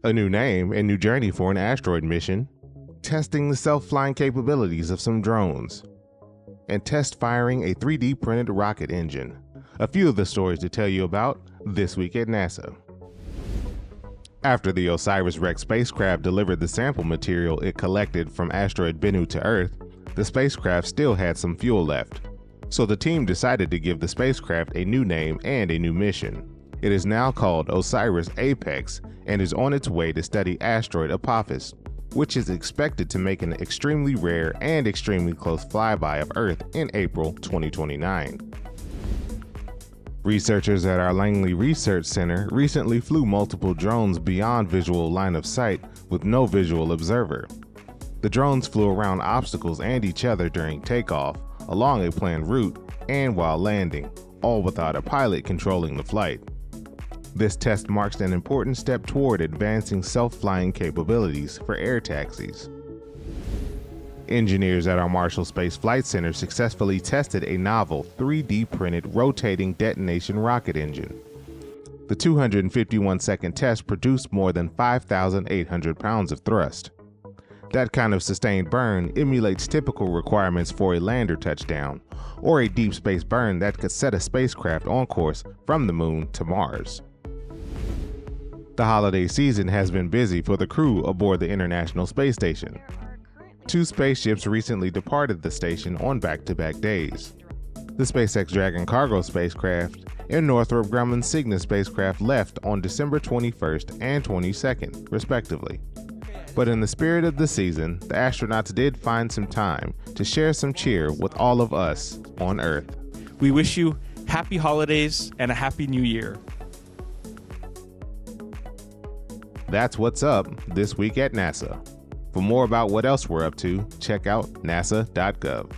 a new name and new journey for an asteroid mission, testing the self-flying capabilities of some drones, and test firing a 3D printed rocket engine. A few of the stories to tell you about this week at NASA. After the OSIRIS-REx spacecraft delivered the sample material it collected from asteroid Bennu to Earth, the spacecraft still had some fuel left. So the team decided to give the spacecraft a new name and a new mission. It is now called OSIRIS-APEX and is on its way to study asteroid Apophis, which is expected to make an extremely rare and extremely close flyby of Earth in April 2029. Researchers at our Langley Research Center recently flew multiple drones beyond visual line of sight with no visual observer. The drones flew around obstacles and each other during takeoff, along a planned route, and while landing, all without a pilot controlling the flight. This test marks an important step toward advancing self-flying capabilities for air taxis. Engineers at our Marshall Space Flight Center successfully tested a novel 3D printed rotating detonation rocket engine. The 251-second test produced more than 5,800 pounds of thrust. That kind of sustained burn emulates typical requirements for a lander touchdown, or a deep space burn that could set a spacecraft on course from the moon to Mars. The holiday season has been busy for the crew aboard the International Space Station. 2 spaceships recently departed the station on back-to-back days. The SpaceX Dragon cargo spacecraft and Northrop Grumman Cygnus spacecraft left on December 21st and 22nd, respectively. But in the spirit of the season, the astronauts did find some time to share some cheer with all of us on Earth. We wish you happy holidays and a happy new year. That's what's up this week at NASA. For more about what else we're up to, check out nasa.gov.